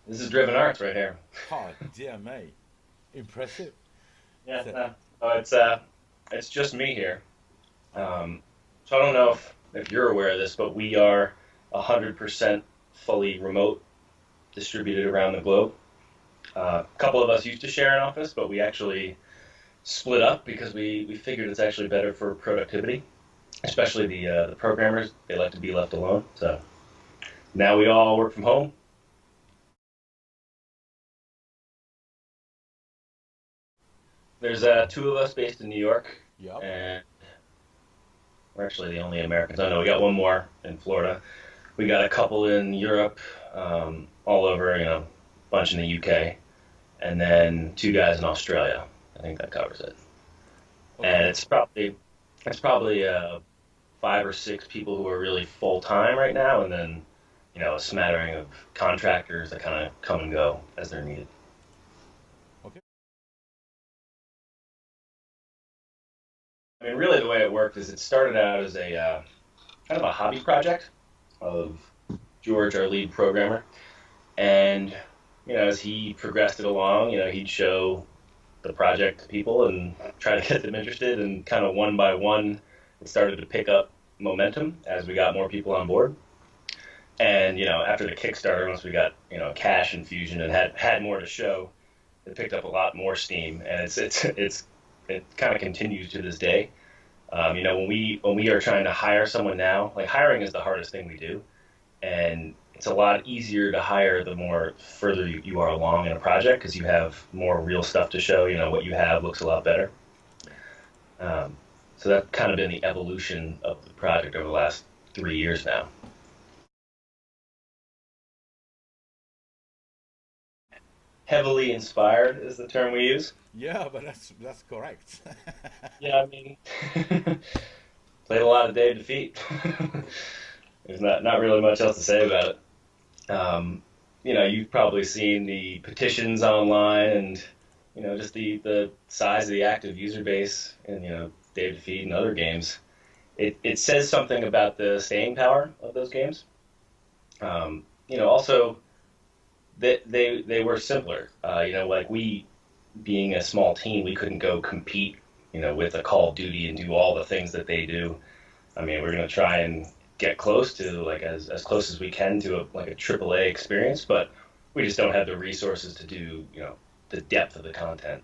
This is Driven Arts right here. Oh, dear me. Impressive. Yeah, So, no. It's just me here. So I don't know if you're aware of this, but we are 100% fully remote, distributed around the globe. A couple of us used to share an office, but we actually split up because we figured it's actually better for productivity, especially the programmers. They like to be left alone. So now we all work from home. There's two of us based in New York, yep. and we're actually the only Americans. I know we got one more in Florida. We got a couple in Europe, all over, a bunch in the UK, and then two guys in Australia. I think that covers it. And Okay. it's probably five or six people who are really full time right now, and then a smattering of contractors that kind of come and go as they're needed. Okay. I mean, really, the way it worked is it started out as a kind of a hobby project of George, our lead programmer, and as he progressed it along, he'd show the project to people and try to get them interested. And kind of one by one, it started to pick up momentum as we got more people on board. And after the Kickstarter, once we got cash infusion and had more to show, it picked up a lot more steam, and it kind of continues to this day. When we are trying to hire someone now, like hiring is the hardest thing we do, and it's a lot easier to hire the more further you are along in a project because you have more real stuff to show. What you have looks a lot better. Yeah. So that's kind of been the evolution of the project over the last 3 years now. Heavily inspired is the term we use. Yeah, but that's correct. Yeah, I mean, played a lot of Dave Defeat. There's not really much else to say about it. You've probably seen the petitions online and just the size of the active user base and Dave Defeat and other games. It says something about the staying power of those games. Also that they were simpler. Like we being a small team, we couldn't go compete with a Call of Duty and do all the things that they do. I mean, we're gonna try and get close to like as close as we can to like a AAA experience, but we just don't have the resources to do the depth of the content.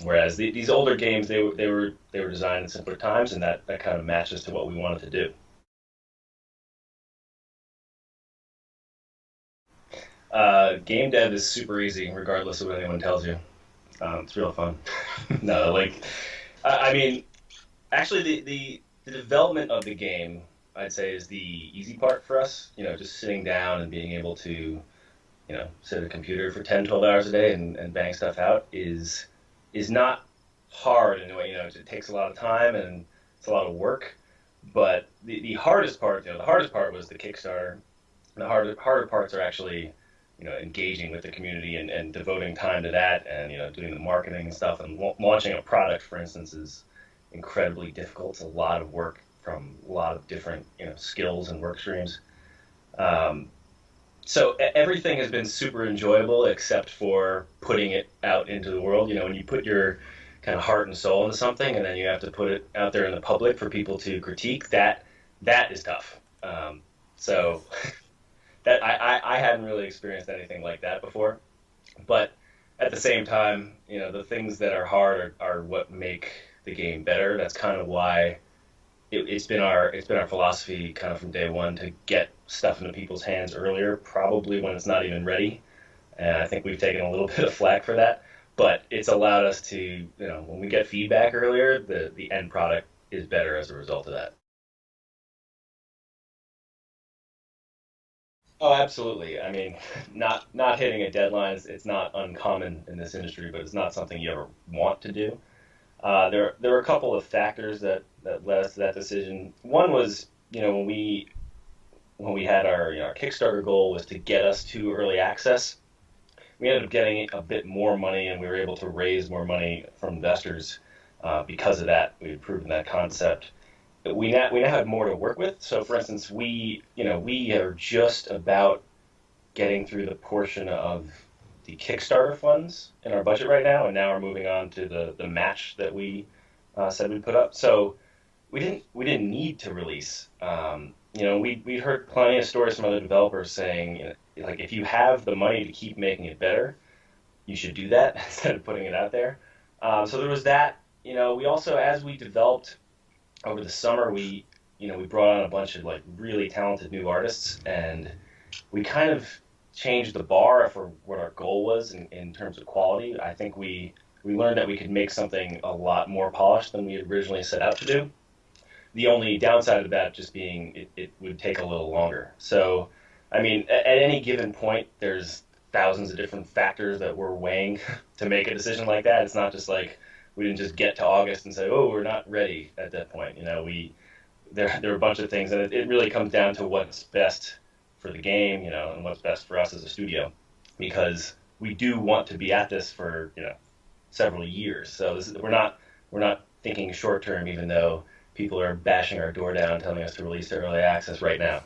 Whereas these older games, they were designed in simpler times, and that kind of matches to what we wanted to do. Game dev is super easy, regardless of what anyone tells you. It's real fun. No, like I mean, actually, the development of the game, I'd say, is the easy part for us. Just sitting down and being able to, sit at a computer for 10, 12 hours a day and bang stuff out is not hard in a way. It takes a lot of time and it's a lot of work. But the hardest part, the hardest part was the Kickstarter. The harder parts are actually, engaging with the community and devoting time to that and doing the marketing and stuff and launching a product, for instance, is incredibly difficult. It's a lot of work from a lot of different skills and work streams. Um, so everything has been super enjoyable except for putting it out into the world. When you put your kind of heart and soul into something and then you have to put it out there in the public for people to critique, that is tough. So Yes. that I hadn't really experienced anything like that before. But at the same time, the things that are hard are what make the game better. That's kind of why it's been our philosophy kind of from day one to get stuff into people's hands earlier, probably when it's not even ready. And I think we've taken a little bit of flack for that, but it's allowed us to, when we get feedback earlier, the end product is better as a result of that. Oh, absolutely. I mean, not hitting a deadline is it's not uncommon in this industry, but it's not something you ever want to do. There were a couple of factors that led us to that decision. One was, when we had our Kickstarter goal was to get us to early access. We ended up getting a bit more money, and we were able to raise more money from investors because of that. We had proven that concept. We now have more to work with. So, for instance, we are just about getting through the portion of the Kickstarter funds in our budget right now, and now we're moving on to the match that we said we'd put up. So we didn't need to release. We heard plenty of stories from other developers saying, like, if you have the money to keep making it better, you should do that instead of putting it out there. So there was that. We also, as we developed over the summer, we brought on a bunch of like really talented new artists, and we kind of changed the bar for what our goal was in terms of quality. I think we learned that we could make something a lot more polished than we had originally set out to do. The only downside of that just being it would take a little longer. So, I mean, at any given point, there's thousands of different factors that we're weighing to make a decision like that. It's not just like we didn't just get to August and say, oh, we're not ready at that point. There are a bunch of things, and it really comes down to what's best for the game, and what's best for us as a studio, because we do want to be at this for several years. So we're not thinking short term, even though people are bashing our door down, telling us to release to early access right now.